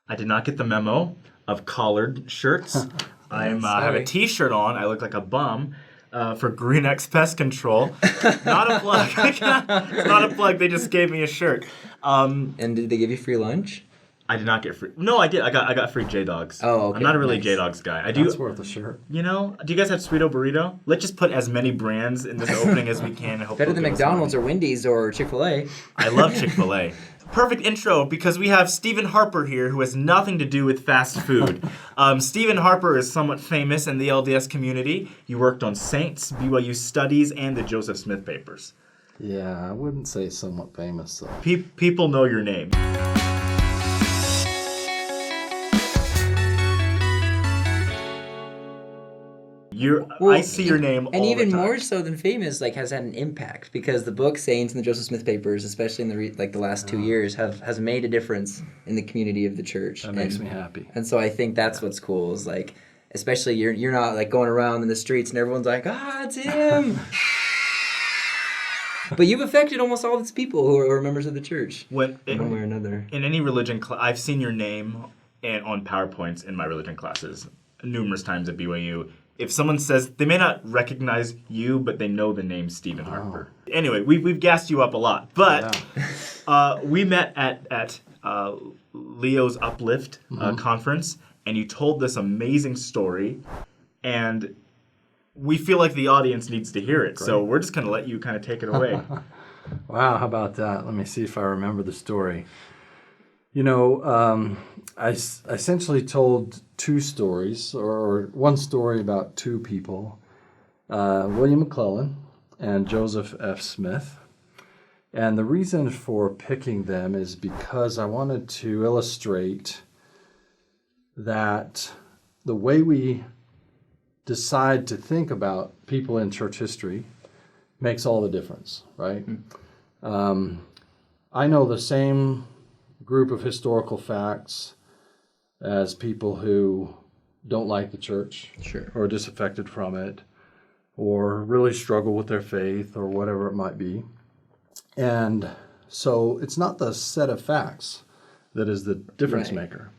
I did not get the memo of collared shirts. I have a T-shirt on. I look like a bum for Green X Pest Control. Not a plug. It's not a plug. They just gave me a shirt. And did they give you free lunch? I did not get free. No, I did. I got free J-Dogs. Oh, okay. I'm not a really Nice. J-Dogs guy. That's worth a shirt. You know, do you guys have Sweeto Burrito? Let's just put as many brands in this opening as we can. And hope Better they'll than give us McDonald's money. or Wendy's or Chick-fil-A. I love Chick-fil-A. Perfect intro because we have Steven Harper here who has nothing to do with fast food. Steven Harper is somewhat famous in the LDS community. You worked on Saints, BYU Studies, and the Joseph Smith Papers. Yeah, I wouldn't say somewhat famous, though. People know your name. I see your name all and even the time. more so than famous, has had an impact because the book Saints and the Joseph Smith Papers, especially in the last 2 years, has made a difference in the community of the church. That makes me happy. And so I think that's what's cool is especially you're not going around in the streets and everyone's like, it's him. But you've affected almost all these people who are members of the church in one way or another. In any religion class, I've seen your name on PowerPoints in my religion classes numerous times at BYU. If someone says, they may not recognize you, but they know the name Steven Harper. Anyway, we've gassed you up a lot. But we met at Leo's Uplift conference, and you told this amazing story, and we feel like the audience needs to hear it. Great. So we're just going to let you kind of take it away. Wow, how about that? Let me see if I remember the story. You know, I essentially told two stories, or one story about two people, William McLellan and Joseph F. Smith. And the reason for picking them is because I wanted to illustrate that the way we decide to think about people in church history makes all the difference, right? I know the same group of historical facts as people who don't like the church, sure, or are disaffected from it, or really struggle with their faith, or whatever it might be. And so it's not the set of facts that is the difference maker.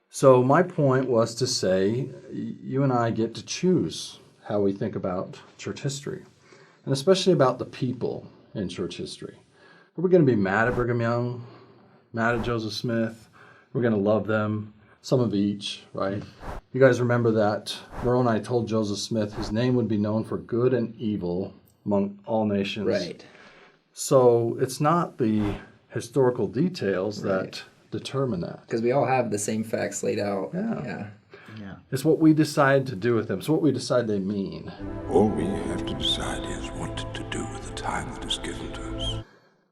So my point was to say, you and I get to choose how we think about church history, and especially about the people in church history. Are we going to be mad at Brigham Young, mad at Joseph Smith? We're going to love them, some of each, right? You guys remember that Moroni told Joseph Smith his name would be known for good and evil among all nations. Right. So it's not the historical details that determine that. Because we all have the same facts laid out. Yeah. It's what we decide to do with them. It's what we decide they mean. All we have to decide is what to do with the time that is given to us.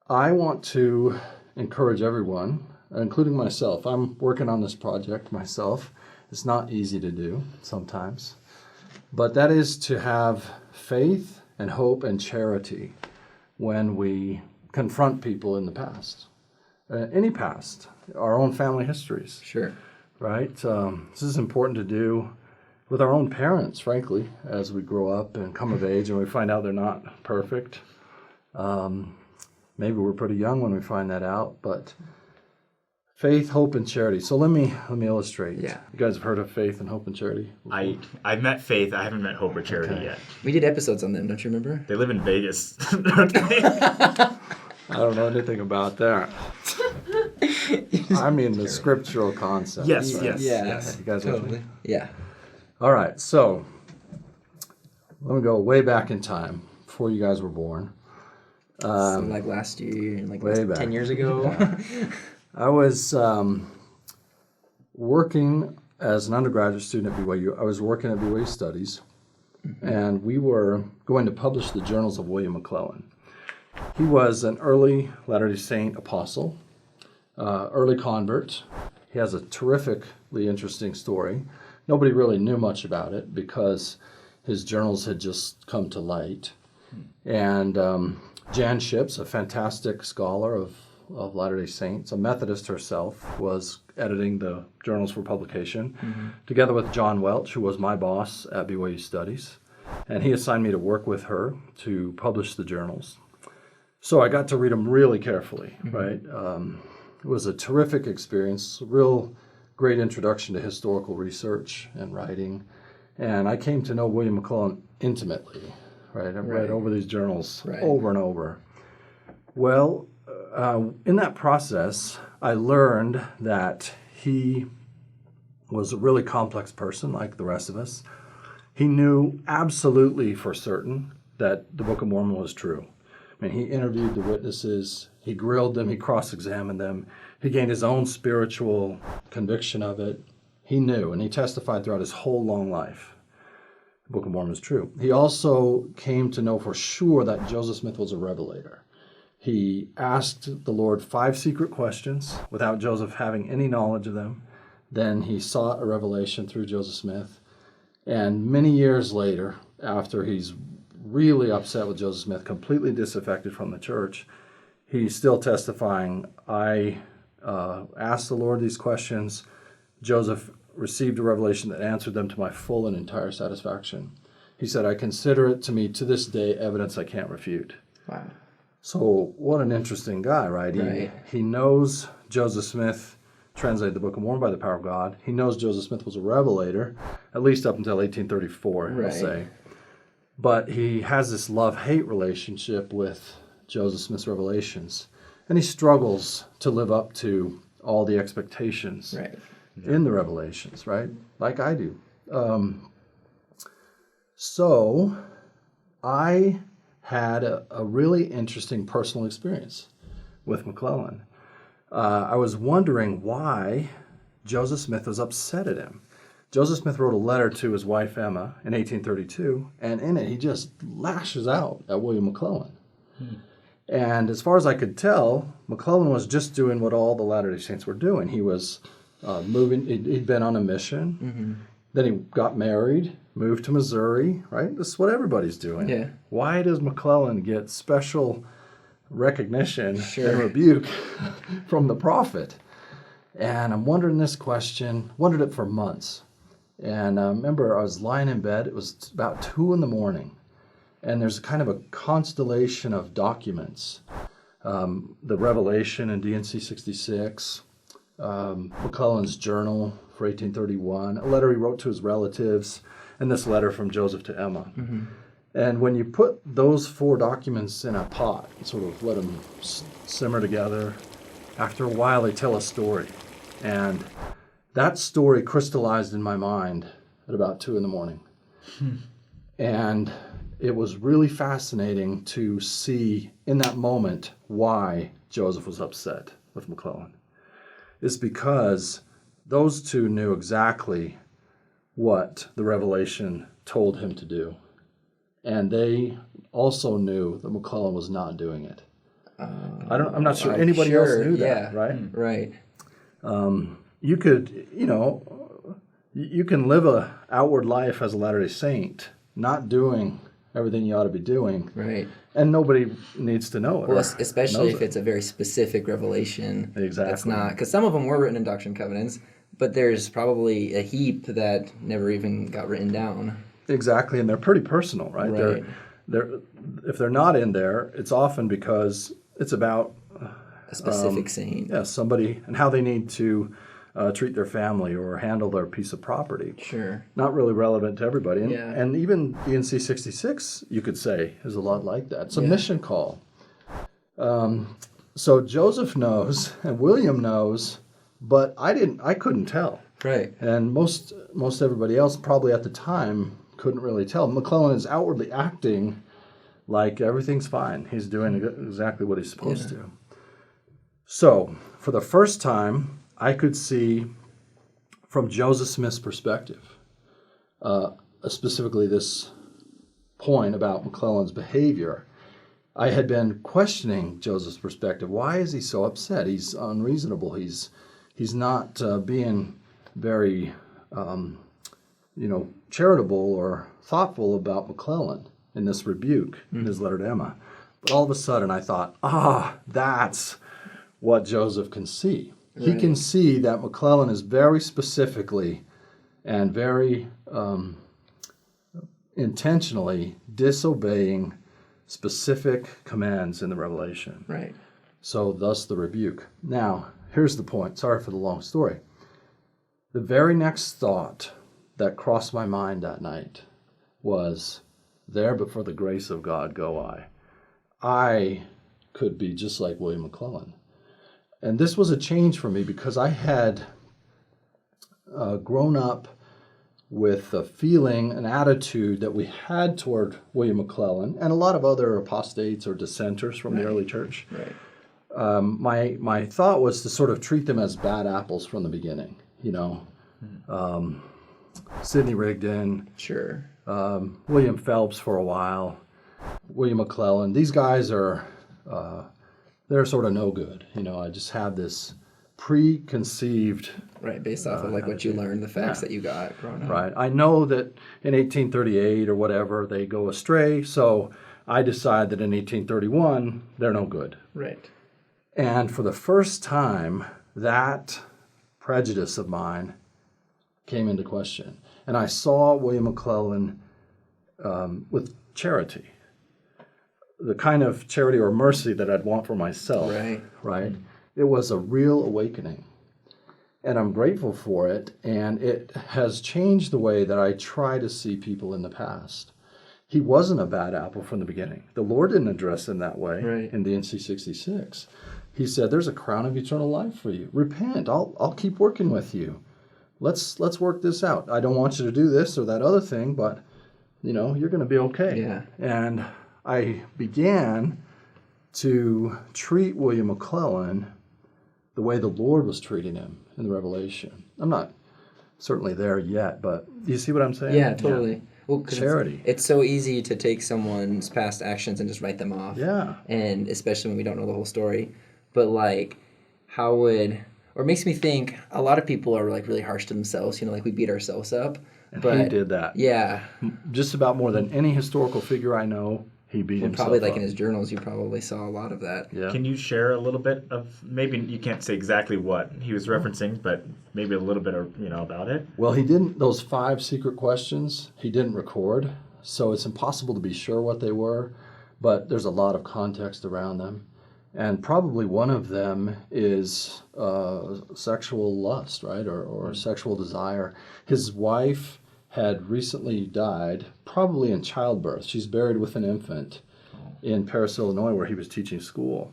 I want to encourage everyone, including myself. I'm working on this project myself. It's not easy to do sometimes. But that is to have faith and hope and charity when we confront people in the past. Any past, our own family histories. Sure. Right? This is important to do with our own parents, frankly, as we grow up and come of age and we find out they're not perfect. Maybe we're pretty young when we find that out, but faith, hope, and charity. So let me illustrate. Yeah. You guys have heard of faith and hope and charity? I've met Faith. I haven't met Hope or Charity yet. We did episodes on them, don't you remember? They live in Vegas. I don't know anything about that. I mean the scriptural concept. Yes, right? yes. You guys with me? Yeah. All right, so let me go way back in time, before you guys were born. So last year, way back. 10 years ago. Yeah. I was working as an undergraduate student at BYU. I was working at BYU Studies, and we were going to publish the journals of William McLellan. He was an early Latter-day Saint apostle, early convert. He has a terrifically interesting story. Nobody really knew much about it because his journals had just come to light. And Jan Ships, a fantastic scholar of Latter-day Saints, a Methodist herself, was editing the journals for publication, together with John Welch, who was my boss at BYU Studies. And he assigned me to work with her to publish the journals. So I got to read them really carefully, right? It was a terrific experience, real great introduction to historical research and writing. And I came to know William McLellan intimately, right? I've read over these journals over and over. Well, in that process, I learned that he was a really complex person like the rest of us. He knew absolutely for certain that the Book of Mormon was true. I mean, he interviewed the witnesses, he grilled them, he cross-examined them, he gained his own spiritual conviction of it. He knew, and he testified throughout his whole long life. The Book of Mormon is true. He also came to know for sure that Joseph Smith was a revelator. He asked the Lord 5 secret questions without Joseph having any knowledge of them. Then he sought a revelation through Joseph Smith. And many years later, after he's really upset with Joseph Smith, completely disaffected from the church, he's still testifying, I asked the Lord these questions. Joseph received a revelation that answered them to my full and entire satisfaction. He said, I consider it to me to this day evidence I can't refute. Wow. So what an interesting guy, right? He knows Joseph Smith translated the Book of Mormon by the power of God. He knows Joseph Smith was a revelator, at least up until 1834, I'll say. But he has this love-hate relationship with Joseph Smith's revelations. And he struggles to live up to all the expectations in the revelations, right? Like I do. So I had a really interesting personal experience with McClellan. I was wondering why Joseph Smith was upset at him. Joseph Smith wrote a letter to his wife Emma in 1832, and in it he just lashes out at William McLellan. And as far as I could tell, McClellan was just doing what all the Latter-day Saints were doing. He was moving, he'd been on a mission, then he got married, moved to Missouri, right? This is what everybody's doing. Yeah. Why does McClellan get special recognition and rebuke from the prophet? And I'm wondering this question, wondered it for months. And I remember I was lying in bed, it was about 2 a.m, and there's kind of a constellation of documents. The Revelation in D&C 66, McClellan's journal for 1831, a letter he wrote to his relatives, and this letter from Joseph to Emma. And when you put those 4 documents in a pot, and sort of let them simmer together, after a while they tell a story. And that story crystallized in my mind at about 2 a.m. And it was really fascinating to see in that moment why Joseph was upset with McClellan. It's because those two knew exactly what the revelation told him to do. And they also knew that McClellan was not doing it. I'm not sure anybody else knew that, right? Right. You could, you can live a outward life as a Latter-day Saint, not doing everything you ought to be doing. Right. And nobody needs to know it. Well, especially if it's a very specific revelation. Exactly. That's not, because some of them were written in Doctrine and Covenants, but there's probably a heap that never even got written down. Exactly, and they're pretty personal, right? Right. If they're not in there, it's often because it's about A specific saint. yeah, somebody and how they need to treat their family or handle their piece of property. Sure. Not really relevant to everybody. And, Yeah. and even DNC 66, you could say, is a lot like that. It's a mission call. So Joseph knows and William knows, but I couldn't tell. Right. And most everybody else probably at the time couldn't really tell. McClellan is outwardly acting like everything's fine. He's doing exactly what he's supposed to. So, for the first time, I could see from Joseph Smith's perspective, specifically this point about McClellan's behavior. I had been questioning Joseph's perspective. Why is he so upset? He's unreasonable. He's not being very, charitable or thoughtful about McClellan in this rebuke in his letter to Emma. But all of a sudden I thought, that's what Joseph can see. Right. He can see that McClellan is very specifically and very intentionally disobeying specific commands in the Revelation. Right. So thus the rebuke. Now, here's the point. Sorry for the long story. The very next thought that crossed my mind that night was, there but for the grace of God go I. I could be just like William McLellan. And this was a change for me because I had grown up with a feeling, an attitude that we had toward William McLellan and a lot of other apostates or dissenters from the early church. Right. My thought was to sort of treat them as bad apples from the beginning. Sidney Rigdon, Sure. William Phelps for a while, William McLellan. These guys are, they're sort of no good. I just have this preconceived. Right, based off of like what you learned, the facts that you got growing up. Right. I know that in 1838 or whatever, they go astray. So I decide that in 1831, they're no good. Right. And for the first time, that prejudice of mine came into question. And I saw William McLellan with charity, the kind of charity or mercy that I'd want for myself. Right. It was a real awakening. And I'm grateful for it. And it has changed the way that I try to see people in the past. He wasn't a bad apple from the beginning. The Lord didn't address him that way in the NC 66. He said, there's a crown of eternal life for you. Repent. I'll keep working with you. Let's work this out. I don't want you to do this or that other thing, but you're going to be okay. Yeah. And I began to treat William McLellan the way the Lord was treating him in the Revelation. I'm not certainly there yet, but do you see what I'm saying? Yeah, totally. Yeah. Well, charity. It's so easy to take someone's past actions and just write them off. Yeah. And especially when we don't know the whole story. But like, or it makes me think a lot of people are like really harsh to themselves, like we beat ourselves up. And but he did that. Yeah. Just about more than any historical figure I know, he beat himself probably like up. In his journals, you probably saw a lot of that. Yeah. Can you share a little bit of, maybe you can't say exactly what he was referencing, but maybe a little bit of, about it? Well, those 5 secret questions, he didn't record, so it's impossible to be sure what they were, but there's a lot of context around them. And probably one of them is sexual lust, right, or sexual desire. His wife had recently died, probably in childbirth. She's buried with an infant in Paris, Illinois, where he was teaching school.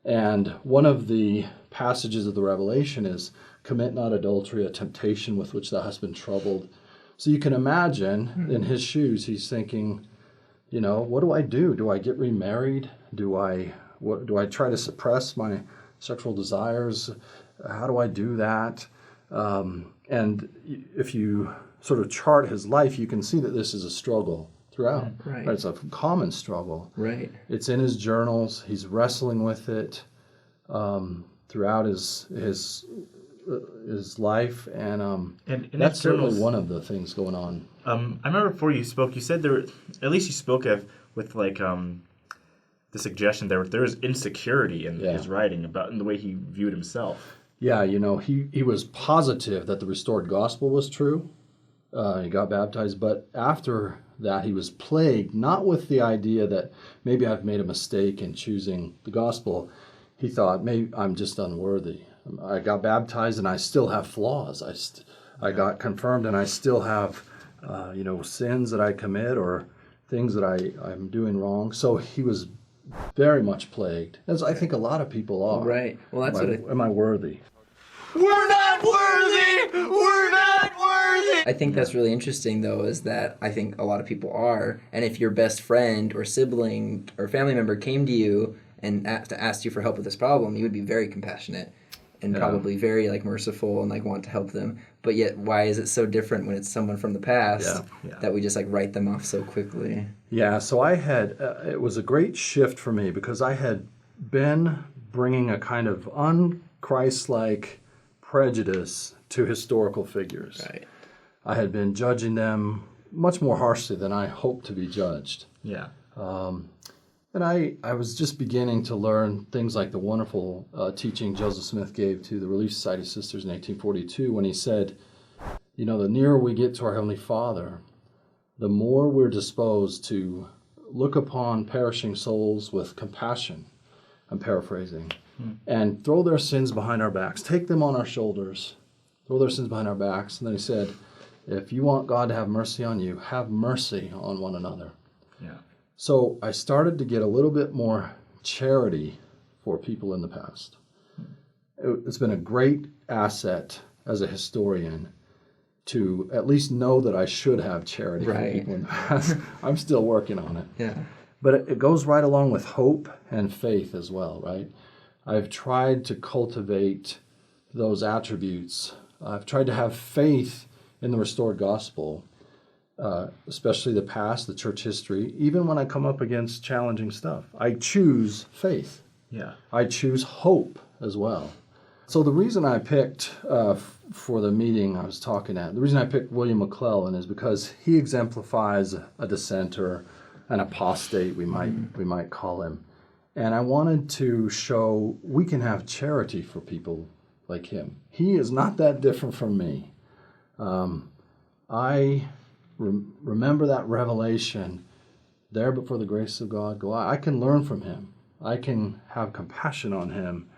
And one of the passages of the Revelation is, commit not adultery, a temptation with which thou hast been troubled. So you can imagine, in his shoes, he's thinking, what do I do? Do I get remarried? Do I try to suppress my sexual desires? How do I do that? And if you sort of chart his life, you can see that this is a struggle throughout. Right. It's a common struggle. Right. It's in his journals. He's wrestling with it throughout his life, and that's certainly one of the things going on. I remember before you spoke, you said at least you spoke with like the suggestion there was insecurity in his writing in the way he viewed himself. Yeah, he was positive that the restored gospel was true. He got baptized, but after that he was plagued, not with the idea that maybe I've made a mistake in choosing the gospel. He thought, maybe I'm just unworthy. I got baptized and I still have flaws. I got confirmed and I still have, sins that I commit or things that I'm doing wrong. So he was very much plagued, as I think a lot of people are. Right. Well, that's am I worthy? We're not worthy! We're not worthy! I think that's really interesting, though, is that I think a lot of people are. And if your best friend or sibling or family member came to you and asked you for help with this problem, you would be very compassionate and probably very merciful and want to help them. But yet, why is it so different when it's someone from the past that we just write them off so quickly? Yeah, so I had, it was a great shift for me because I had been bringing a kind of un-Christ-like prejudice to historical figures. Right. I had been judging them much more harshly than I hoped to be judged. Yeah. And I was just beginning to learn things like the wonderful teaching Joseph Smith gave to the Relief Society sisters in 1842 when he said, the nearer we get to our Heavenly Father, the more we're disposed to look upon perishing souls with compassion, I'm paraphrasing, and throw their sins behind our backs, take them on our shoulders, throw their sins behind our backs. And then he said, if you want God to have mercy on you, have mercy on one another. Yeah. So I started to get a little bit more charity for people in the past. It's been a great asset as a historian to at least know that I should have charity for people in the past. I'm still working on it. Yeah. But it goes right along with hope and faith as well, right? I've tried to cultivate those attributes. I've tried to have faith in the restored gospel, especially the past, the church history, even when I come up against challenging stuff. I choose faith. Yeah. I choose hope as well. So the reason I picked, for the meeting I was talking at, the reason I picked William McLellan is because he exemplifies a dissenter, an apostate, we might call him. And I wanted to show we can have charity for people like him. He is not that different from me. I remember that revelation, there but for the grace of God go I can learn from him. I can have compassion on him.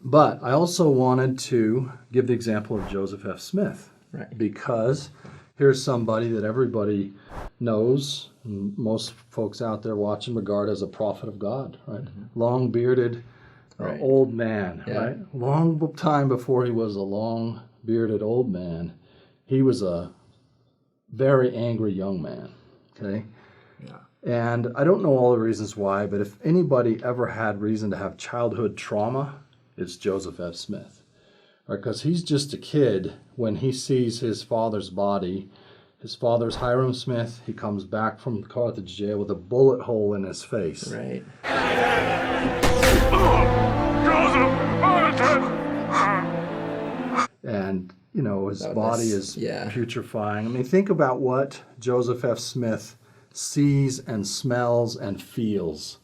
But I also wanted to give the example of Joseph F. Smith. Right. Because here's somebody that everybody knows, and most folks out there watching regard as a prophet of God, right? Mm-hmm. Long-bearded, old man, right? Long time before he was a long-bearded old man, he was a very angry young man, okay? Yeah. And I don't know all the reasons why, but if anybody ever had reason to have childhood trauma, it's Joseph F. Smith. Because he's just a kid when he sees his father's body. His father's Hiram Smith. He comes back from Carthage jail with a bullet hole in his face. Right. And, you know, his body is yeah. putrefying. I mean, think about what Joseph F. Smith sees and smells and feels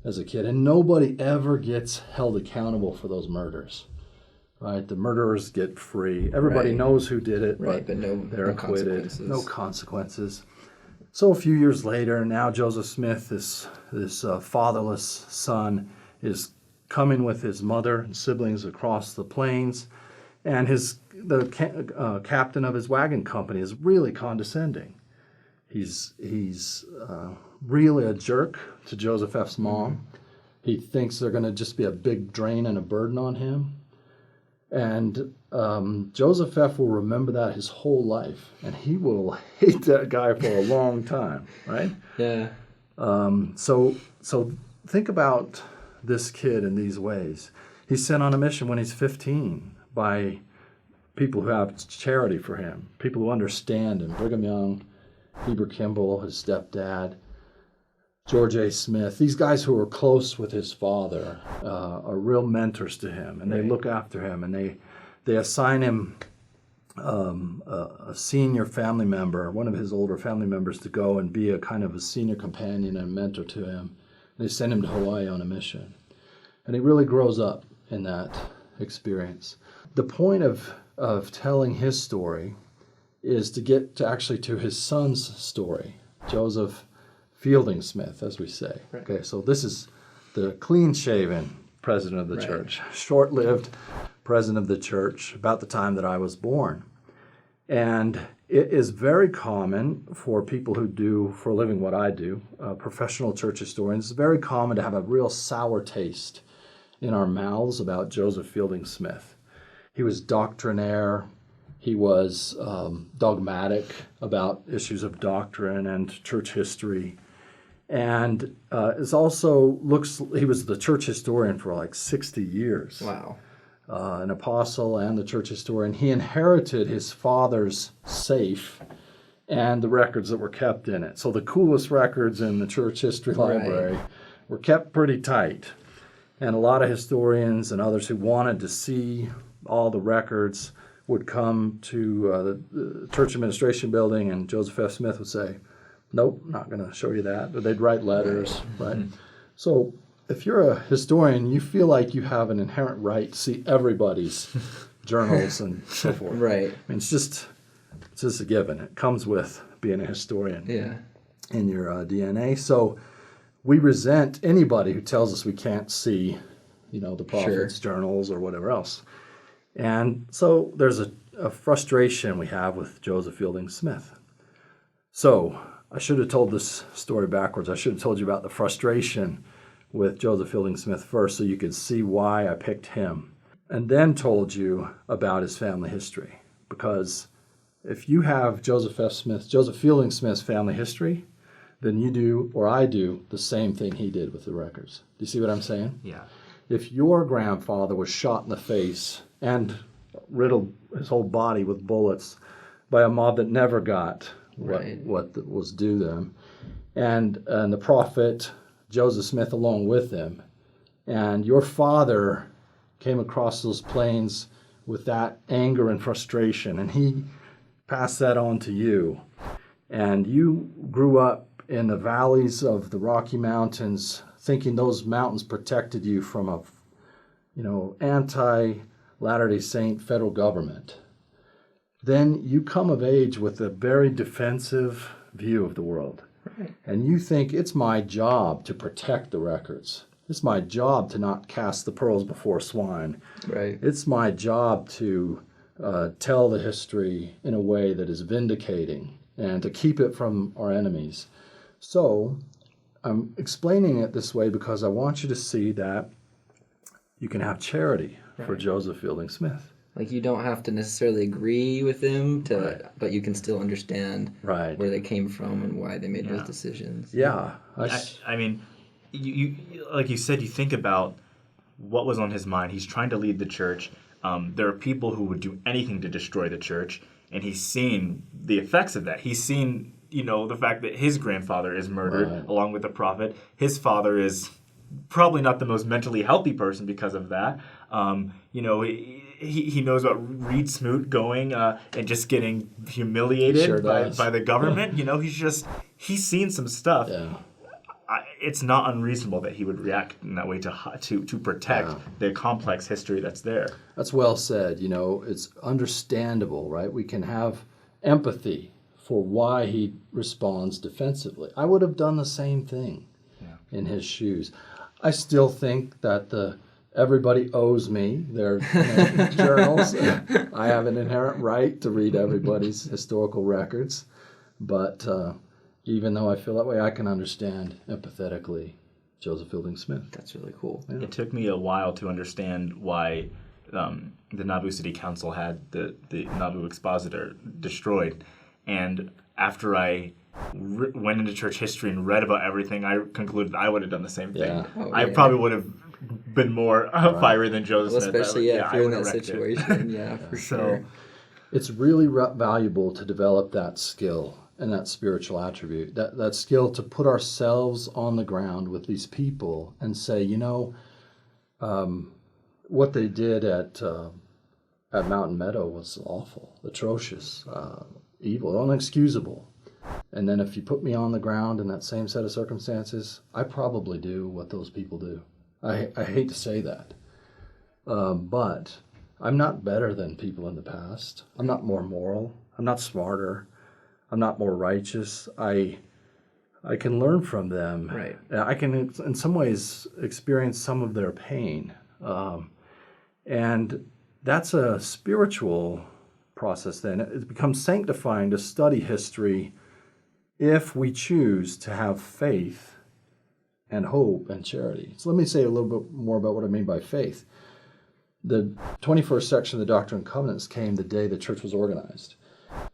as a kid. And nobody ever gets held accountable for those murders. Right, the murderers get free. Everybody knows who did it, but they're acquitted. No consequences. So a few years later, now Joseph Smith, this fatherless son, is coming with his mother and siblings across the plains, and the captain of his wagon company is really condescending. He's really a jerk to Joseph F.'s mom. Mm-hmm. He thinks they're going to just be a big drain and a burden on him. And Joseph F. will remember that his whole life, and he will hate that guy for a long time, right? Yeah. So think about this kid in these ways. He's sent on a mission when he's 15 by people who have charity for him, people who understand him. Brigham Young, Heber Kimball, his stepdad, George A. Smith, these guys who are close with his father are real mentors to him, and they look after him, and they assign him a senior family member, one of his older family members, to go and be a kind of a senior companion and mentor to him. They send him to Hawaii on a mission, and he really grows up in that experience. The point of telling his story is to get to actually to his son's story, Joseph Fielding Smith, as we say. Right. Okay, so this is the clean-shaven president of the church, short-lived president of the church, about the time that I was born. And it is very common for people who do for a living what I do, professional church historians, it's very common to have a real sour taste in our mouths about Joseph Fielding Smith. He was doctrinaire. He was dogmatic about issues of doctrine and church history. And he was the church historian for like 60 years. Wow. An apostle and the church historian. He inherited his father's safe and the records that were kept in it. So the coolest records in the church history library were kept pretty tight. And a lot of historians and others who wanted to see all the records would come to the church administration building, and Joseph F. Smith would say, nope, not going to show you that. But they'd write letters, right? So if you're a historian, you feel like you have an inherent right to see everybody's journals and so forth. Right. I mean, it's just a given. It comes with being a historian in your DNA. So we resent anybody who tells us we can't see, the prophets' journals or whatever else. And so there's a frustration we have with Joseph Fielding Smith. So I should have told this story backwards. I should have told you about the frustration with Joseph Fielding Smith first so you could see why I picked him, and then told you about his family history. Because if you have Joseph Fielding Smith's family history, then you do, or I do, the same thing he did with the records. Do you see what I'm saying? Yeah. If your grandfather was shot in the face and riddled his whole body with bullets by a mob that never got what was due them, and the prophet Joseph Smith along with him, and your father came across those plains with that anger and frustration, and he passed that on to you, and you grew up in the valleys of the Rocky Mountains thinking those mountains protected you from a anti-Latter-day Saint federal government, then you come of age with a very defensive view of the world. Right. And you think it's my job to protect the records. It's my job to not cast the pearls before swine. Right. It's my job to tell the history in a way that is vindicating and to keep it from our enemies. So I'm explaining it this way because I want you to see that you can have charity for Joseph Fielding Smith. Like, you don't have to necessarily agree with them, but you can still understand where they came from and why they made those decisions. Yeah. I mean, you like you said, you think about what was on his mind. He's trying to lead the church. There are people who would do anything to destroy the church, and he's seen the effects of that. He's seen, the fact that his grandfather is murdered along with the prophet. His father is probably not the most mentally healthy person because of that. He knows about Reed Smoot going and just getting humiliated by the government. He's seen some stuff. Yeah. It's not unreasonable that he would react in that way to protect the complex history that's there. That's well said. It's understandable, right? We can have empathy for why he responds defensively. I would have done the same thing in his shoes. I still think that everybody owes me their journals. I have an inherent right to read everybody's historical records, but even though I feel that way, I can understand empathetically Joseph Fielding Smith. That's really cool. Yeah. It took me a while to understand why the Nauvoo City Council had the Nauvoo Expositor destroyed, and after I went into church history and read about everything, I concluded I would have done the same thing. Yeah. I probably would have been more fiery than Joseph Smith. Especially if you're in that situation. For sure. It's really valuable to develop that skill and that spiritual attribute, that skill to put ourselves on the ground with these people and say, what they did at Mountain Meadow was awful, atrocious, evil, unexcusable. And then if you put me on the ground in that same set of circumstances, I probably do what those people do. I hate to say that. But I'm not better than people in the past. I'm not more moral. I'm not smarter. I'm not more righteous. I can learn from them. Right. I can, in some ways, experience some of their pain. And that's a spiritual process then. It becomes sanctifying to study history if we choose to have faith and hope and charity. So let me say a little bit more about what I mean by faith. The 21st section of the Doctrine and Covenants came the day the church was organized.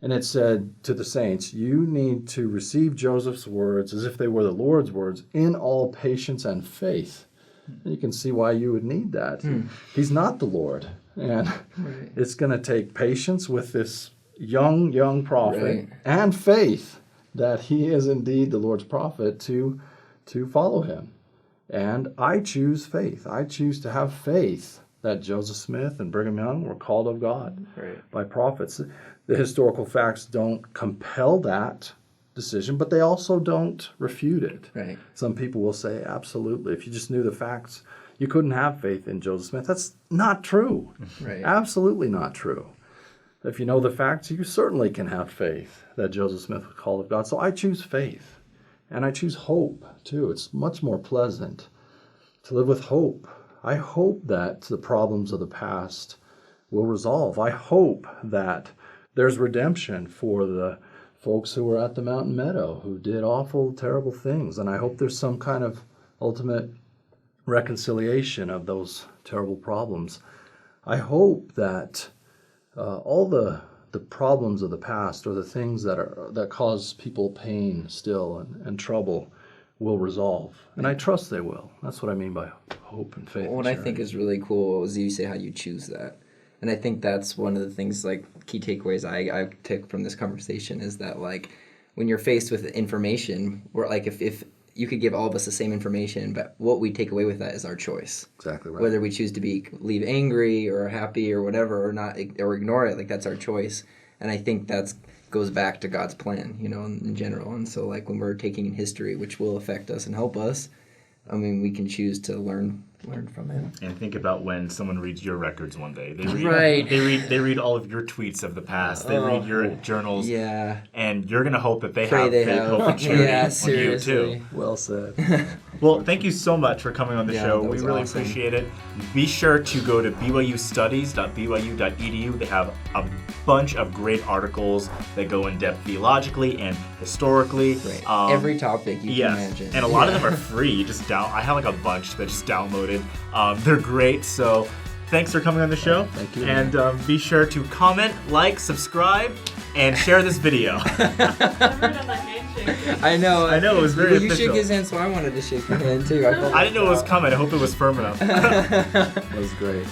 And it said to the saints, you need to receive Joseph's words as if they were the Lord's words in all patience and faith. And you can see why you would need that. He's not the Lord. And it's going to take patience with this young prophet and faith that he is indeed the Lord's prophet to follow him. And I choose faith. I choose to have faith that Joseph Smith and Brigham Young were called of God by prophets. The historical facts don't compel that decision, but they also don't refute it. Right. Some people will say, absolutely, if you just knew the facts, you couldn't have faith in Joseph Smith. That's not true. Right. Absolutely not true. If you know the facts, you certainly can have faith that Joseph Smith was called of God. So I choose faith, and I choose hope, too. It's much more pleasant to live with hope. I hope that the problems of the past will resolve. I hope that there's redemption for the folks who were at the Mountain Meadow who did awful, terrible things. And I hope there's some kind of ultimate reconciliation of those terrible problems. I hope that all the problems of the past, or the things that cause people pain still and trouble, will resolve. And I trust they will. That's what I mean by hope and faith. What I think is really cool is you say how you choose that. And I think that's one of the things, like, key takeaways I took from this conversation is that, like, when you're faced with information, or like if you could give all of us the same information, but what we take away with that is our choice. Exactly right. Whether we choose to leave angry or happy or whatever, or not, or ignore it, like, that's our choice. And I think that goes back to God's plan, you know, in general. And so, like, when we're taking in history, which will affect us and help us, I mean, we can choose to learn from it. And think about when someone reads your records one day. They read, Right. They read all of your tweets of the past. They read your journals. Yeah. And you're gonna hope that they Pray have they faith, have. hope, and charity Yeah, on you seriously. too. Well said. Well, thank you so much for coming on the Yeah, show. that We was really awesome. appreciate it. Be sure to go to byustudies.byu.edu. They have a bunch of great articles that go in depth theologically and historically. Right. Every topic you can imagine. And a lot of them are free. You just I have like a bunch that just downloaded. They're great. So thanks for coming on the show. Thank you. And be sure to comment, like, subscribe, and share this video. I know. I know, it was very Well, you official. shook his hand, so I wanted to shake your hand too. I didn't know it was coming. I hope it was firm enough. That was great.